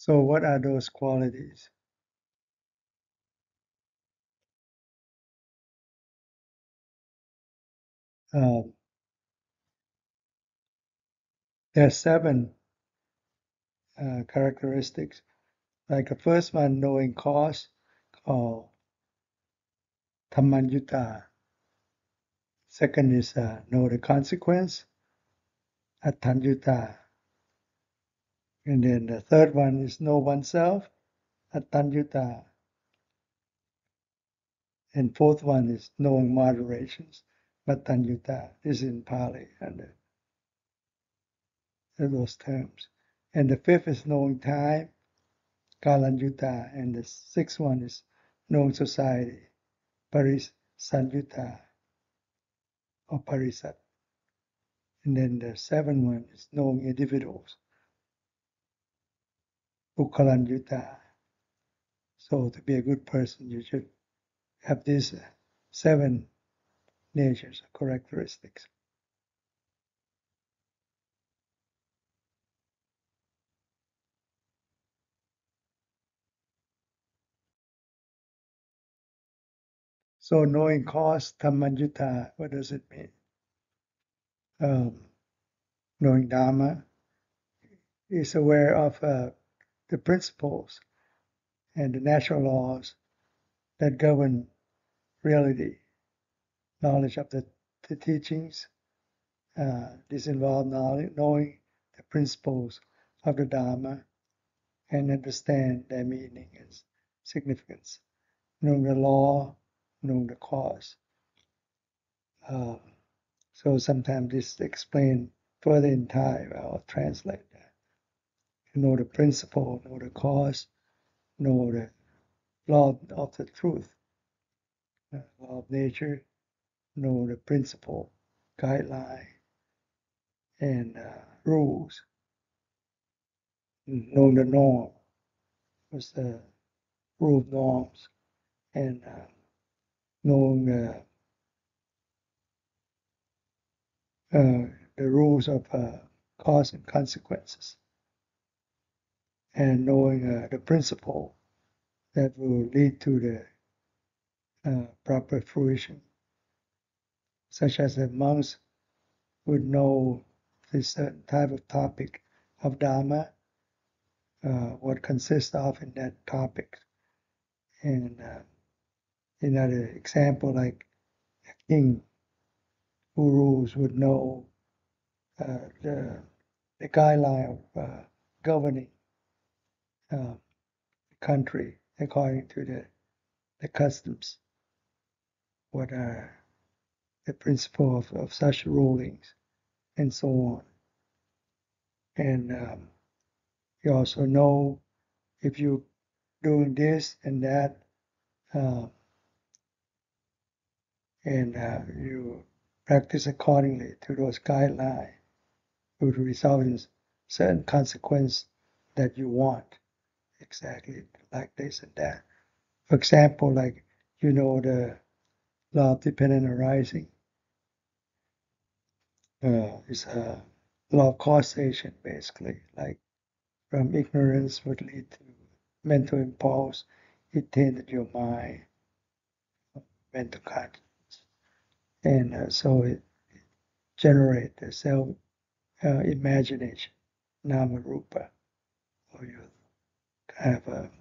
So what are those qualities? Um, there are seven characteristics. Like the first one, knowing cause, called Dhammaññū. Second is know the consequence, Attaññū. And then the third one is know oneself, Attaññū. And fourth one is knowing moderations, Mattaññū. This is in Pali under those terms. And the fifth is knowing time, Kālaññū. And the sixth one is knowing society, Parisaññū or Parisat. And then the seventh one is knowing individuals, Puggalaññū. So to be a good person, you should have these seven natures or characteristics. So knowing cause, Dhammaññū, what does it mean? Knowing Dhamma is aware of the principles and the natural laws that govern reality, knowledge of the teachings. This involves knowing the principles of the Dhamma and understand their meaning and significance, knowing the law, knowing the cause. So sometimes this is explained further in Thai. I'll translate that. You know the principle, know the cause, know the law of the truth, law of nature, know the principle, guideline, and rules, know the norm, what's the rule of norms, and knowing the rules of cause and consequences, and knowing the principle that will lead to the proper fruition, such as the monks would know this certain type of topic of Dhamma, what consists of in that topic. And another example, like a king who rules would know the guideline of governing the country according to the customs, what are the principle of such rulings, and so on. And you also know if you're doing this and that, and you practice accordingly to those guidelines, it would result in certain consequence that you want, exactly like this and that. For example, like the law of dependent arising is a law of causation, basically. Like from ignorance would lead to mental impulse, it tainted your mind, mental consciousness, and so it generates the self imagination, nama rupa, or you have a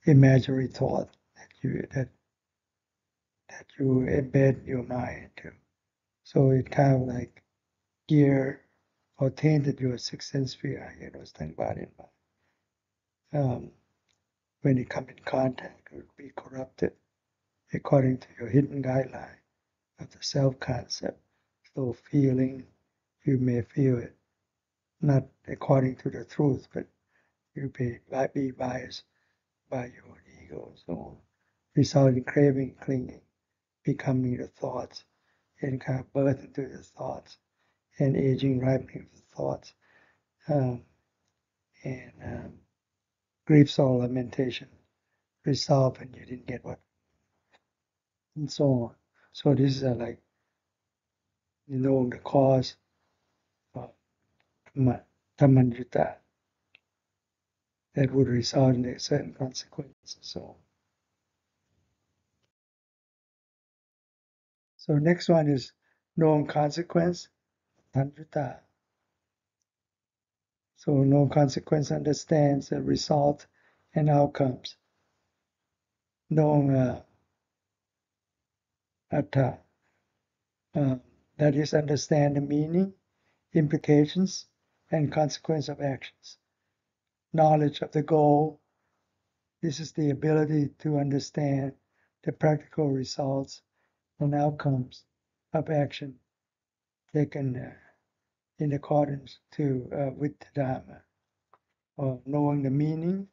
imaginary thought that you embed your mind into. So it kind of like gear or tainted your sixth sense sphere, body and mind. When it comes in contact, it would be corrupted according to your hidden guideline of the self-concept. So feeling, you may feel it, not according to the truth, but you might be biased by your own ego and so on, resulting in craving, clinging, becoming the thoughts, and kind of birth into the thoughts, and aging, ripening of the thoughts, and grief, sorrow, lamentation, resolve, and you didn't get what, and so on. So this is like knowing the cause of Dhammaññū. that would result in a certain consequence. So next one is known consequence, Atthaññū. So known consequence understands the result and outcomes. Known Atta, that is, understand the meaning, implications, and consequence of actions. Knowledge of the goal. This is the ability to understand the practical results and outcomes of action taken in accordance with the Dhamma, or knowing the meaning,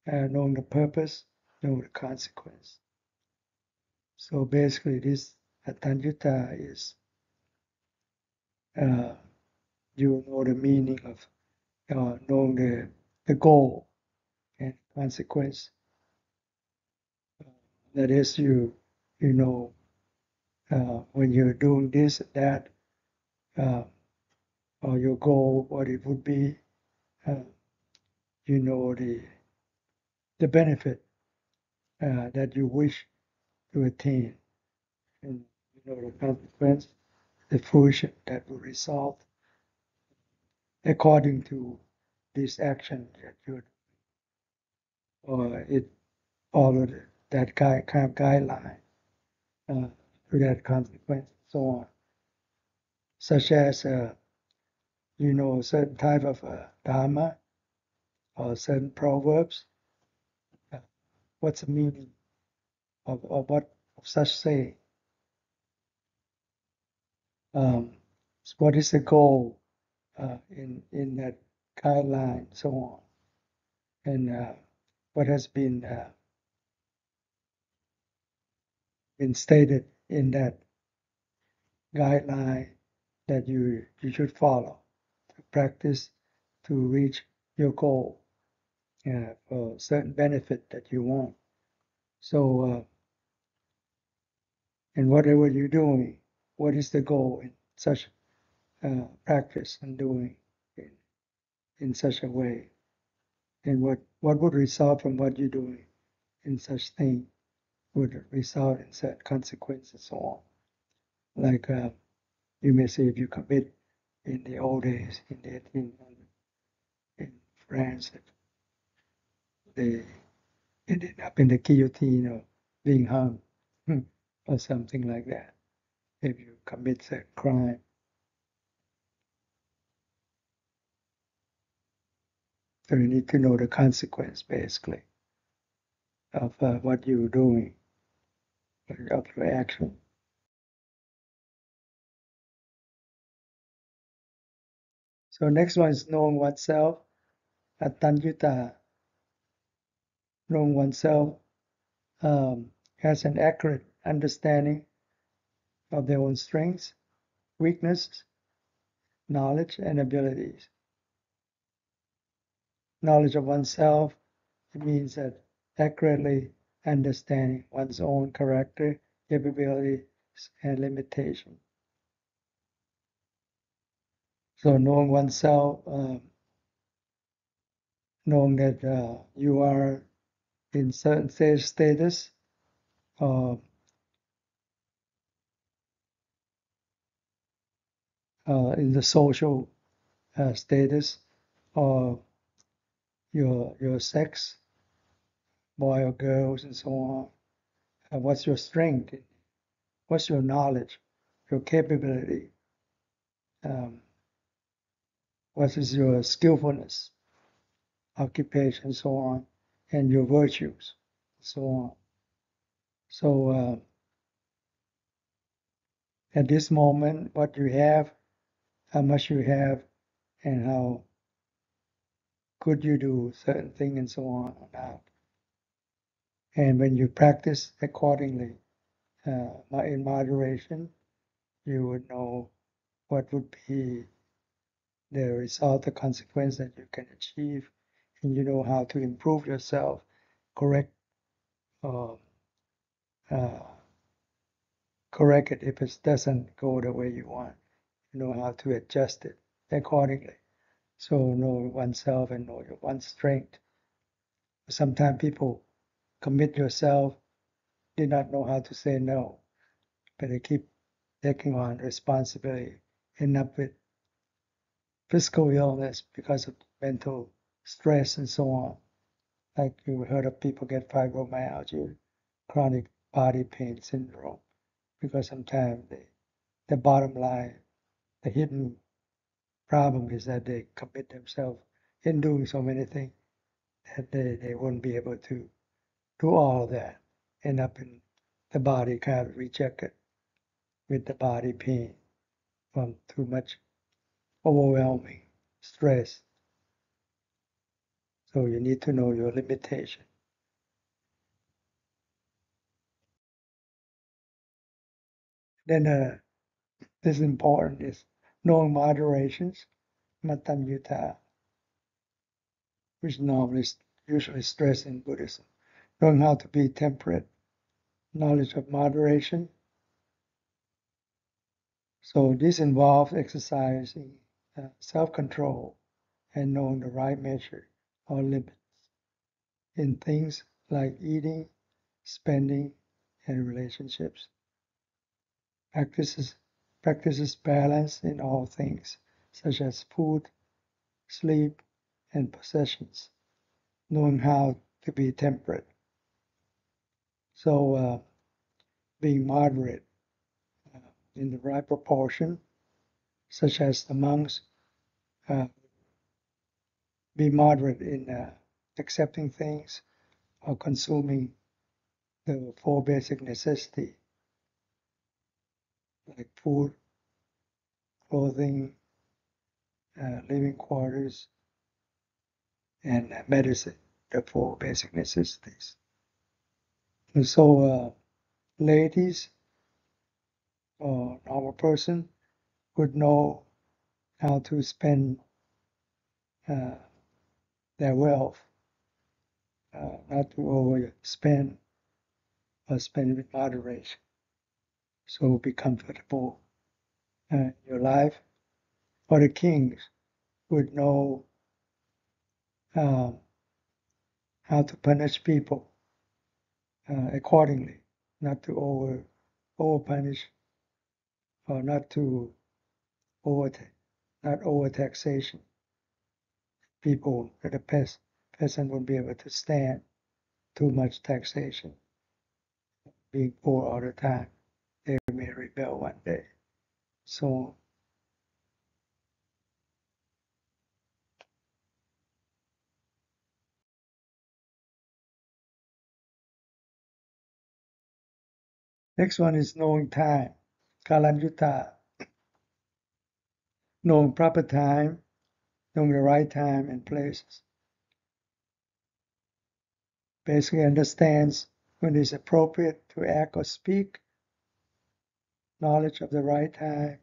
knowing the purpose, knowing the consequence. So basically, this Atthaññū is you know the meaning of knowing the goal and consequence. That is, you know when you're doing this and that, or your goal, what it would be, you know the benefit that you wish to attain, and you know the consequence, the fruition that will result according to this action that you, or it followed that kind of guideline to that consequence, and so on. Such as you know a certain type of dharma or certain proverbs. What's the meaning of such saying? What is the goal in that guideline, so on, and what has been stated in that guideline that you should follow to practice to reach your goal for certain benefit that you want. So, and whatever you're doing, what is the goal in such practice and doing in such a way? And what would result from what you're doing in such thing would result in certain consequences and so on. Like you may say, if you commit in the old days, in France, they ended up in the guillotine or being hung or something like that if you commit a crime. So you need to know the consequence, basically, of what you're doing, of your action. So next one is knowing oneself, Atthaññū. Knowing oneself has an accurate understanding of their own strengths, weaknesses, knowledge, and abilities. Knowledge of oneself, it means that accurately understanding one's own character, capabilities, and limitations. So knowing oneself, knowing that you are in certain status, in the social status, or your sex, boy or girls, and so on. What's your strength? What's your knowledge, your capability? What is your skillfulness, occupation, and so on, and your virtues, so on. So at this moment, what you have, how much you have, and how good you do certain thing, and so on or not. And when you practice accordingly, in moderation, you would know what would be the result, the consequence that you can achieve, and you know how to improve yourself, correct uh, correct it if it doesn't go the way you want. You know how to adjust it accordingly. So know oneself and know one's strength Sometimes people commit yourself, did not know how to say no, but they keep taking on responsibility, end up with physical illness because of mental stress and so on. Like you heard of people get fibromyalgia, chronic body pain syndrome, because sometimes the bottom line, the hidden problem is that they commit themselves in doing so many things that they won't be able to do all of that. End up in the body kind of rejected with the body pain from too much overwhelming stress. So you need to know your limitation. Then this is important is knowing moderations, Mattaññū, which normally usually stressed in Buddhism. Knowing how to be temperate, knowledge of moderation. So this involves exercising self-control and knowing the right measure or limits in things like eating, spending, and relationships. Practices balance in all things, such as food, sleep, and possessions, knowing how to be temperate. So being moderate in the right proportion, such as the monks be moderate in accepting things or consuming the four basic necessities like food, clothing, living quarters, and medicine, the four basic necessities. And so ladies or normal person would know how to spend their wealth, not to overspend or spend with moderation. So be comfortable in your life. Or the kings would know how to punish people accordingly, not to over punish or not to not over taxation. People that a peasant would be able to stand too much taxation, being poor all the time. They may rebel one day. So next one is knowing time, Kālaññū, knowing proper time, knowing the right time and places. Basically understands when it's appropriate to act or speak, knowledge of the right time.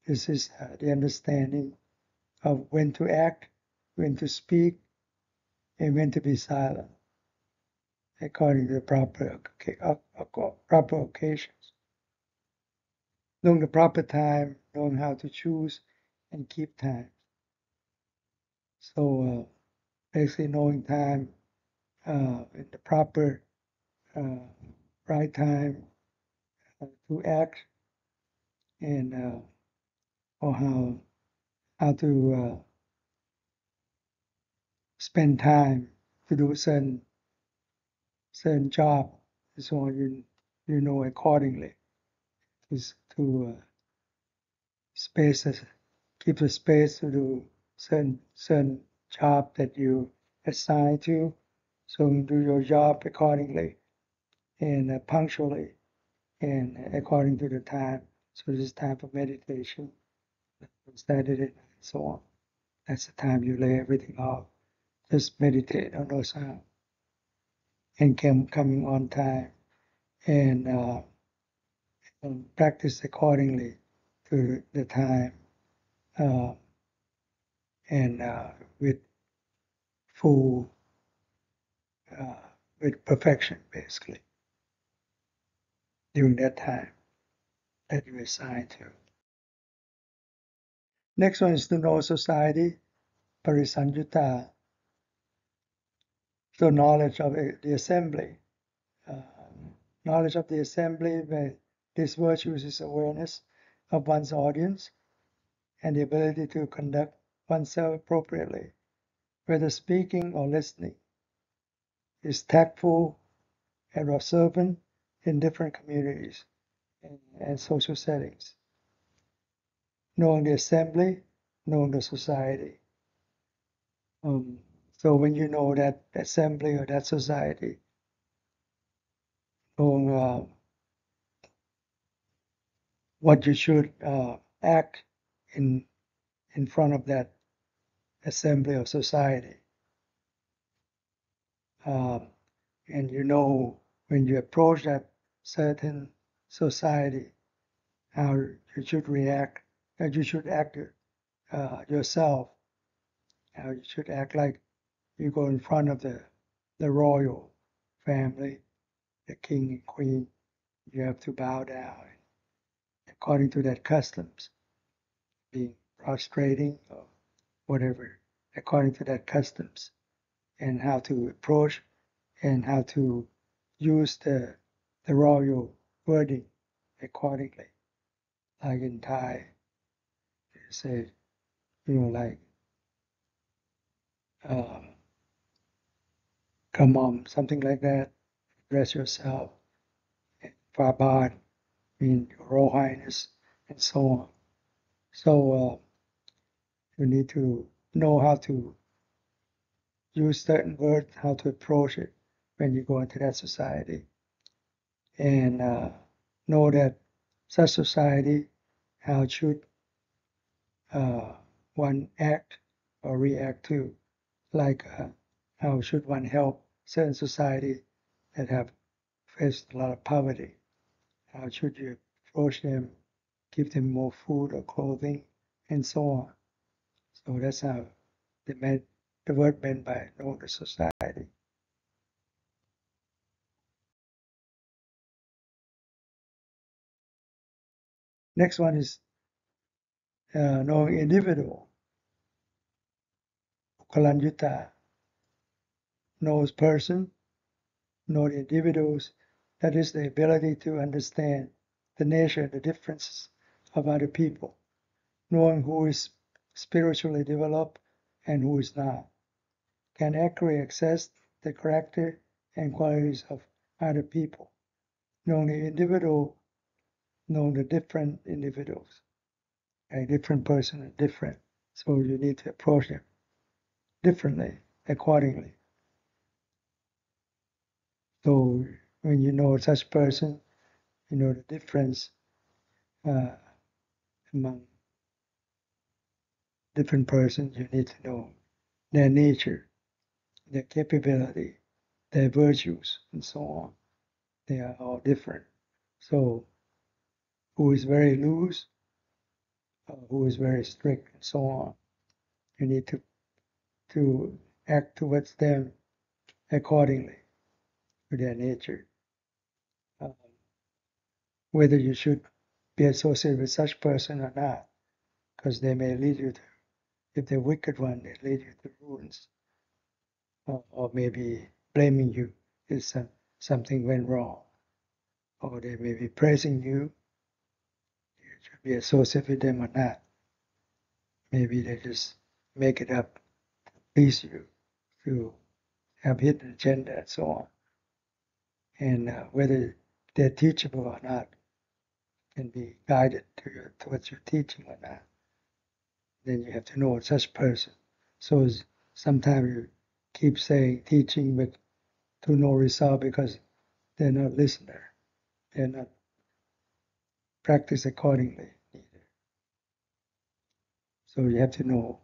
This is the understanding of when to act, when to speak, and when to be silent, according to the proper occasions. Knowing the proper time, knowing how to choose and keep time. So basically knowing time in the proper right time to act and or how to spend time to do certain job, so you know accordingly to spaces, keep the space to do certain job that you assign to, so you do your job accordingly and punctually and according to the time. So this is time for meditation, Saturday and so on. That's the time you lay everything off. Just meditate on those and coming on time and practice accordingly to the time and with full with perfection, basically, during that time that you assign to. Next one is to know society, Parisaññū, So knowledge of the assembly. Knowledge of the assembly, where this virtues is awareness of one's audience and the ability to conduct oneself appropriately, whether speaking or listening, is tactful and observant in different communities and social settings. Knowing the assembly, knowing the society. So when you know that assembly or that society, knowing what you should act in front of that assembly or society. And you know when you approach that certain society, how you should react, that you should act yourself, how you should act like you go in front of the royal family, the king and queen. You have to bow down according to that customs, being prostrating or whatever, according to that customs, and how to approach and how to use the royal wording accordingly. Like in Thai, they say, like come on, something like that. Dress yourself, Fabat, mean your Royal Highness, and so on. So you need to know how to use certain words, how to approach it when you go into that society, and know that such society, how should one act or react to, like how should one help certain society that have faced a lot of poverty? How should you approach them, give them more food or clothing, and so on. So that's how the word meant by know the society. Next one is knowing individual. Puggalaññū knows person, know the individuals. That is the ability to understand the nature and the differences of other people, knowing who is spiritually developed and who is not, can accurately assess the character and qualities of other people, knowing the individual, knowing the different individuals. A different person is different, so you need to approach them differently, accordingly. So when you know such person, you know the difference among different persons. You need to know their nature, their capability, their virtues, and so on. They are all different. So who is very loose, who is very strict, and so on. You need to act towards them accordingly to their nature. Whether you should be associated with such person or not, because they may lead you to, if they're wicked one, they lead you to ruins, or maybe blaming you if something went wrong, or they may be praising you. You should be associated with them or not. Maybe they just make it up to please you, to have hidden agenda and so on. And whether they're teachable or not, can be guided towards your teaching or not. Then you have to know such person. So sometimes you keep saying teaching, but to no result because they're not listener. They're not practice accordingly either. So you have to know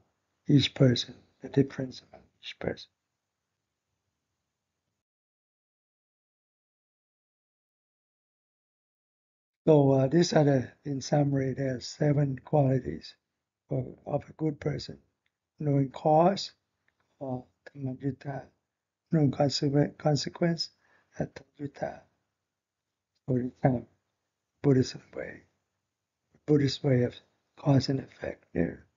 each person, the difference among each person. So these are in summary, there are 7 qualities of a good person. Knowing cause, or Dhammaññū, knowing consequence, Attaññū. So it's kind of Buddhist way of cause and effect there.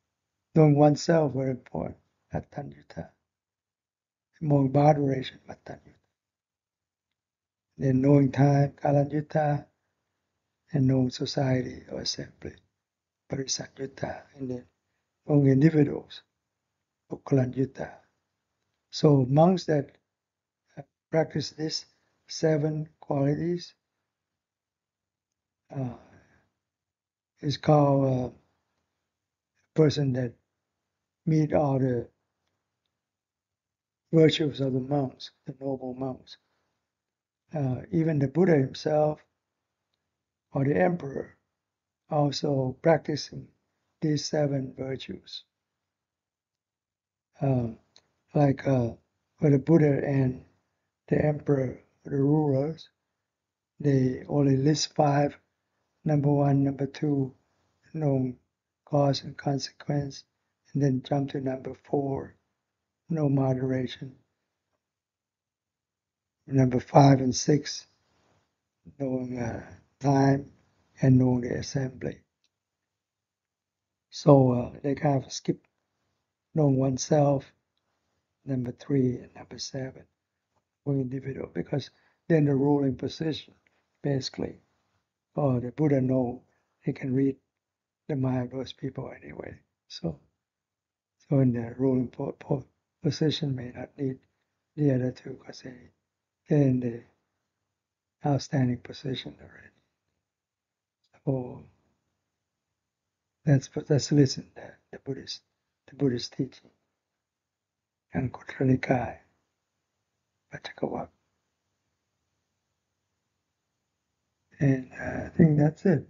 Knowing oneself, very important, Atthaññū. more moderation, Mattaññū. Then knowing time, Kālaññū, and knowing society or assembly, Parisaññū, and then knowing individuals, Puggalaññū. So monks that practice these 7 qualities is called a person that meet all the virtues of the monks, the noble monks. Even the Buddha himself or the emperor also practicing these 7 virtues. Like for the Buddha and the emperor, the rulers, they only list 5. Number 1, number 2, known cause and consequence, and then jump to number 4, no moderation. Number 5 and 6, knowing time and knowing the assembly. So they kind of skip knowing oneself, number 3 and number 7, for individual, because they're in the ruling position, basically. Oh, the Buddha know he can read the mind of those people anyway. So in the ruling position may not need the other 2 because they're in the outstanding position already. So let's listen to the Buddhist teaching. And Kutranikai, Pachakawak. And I think that's it.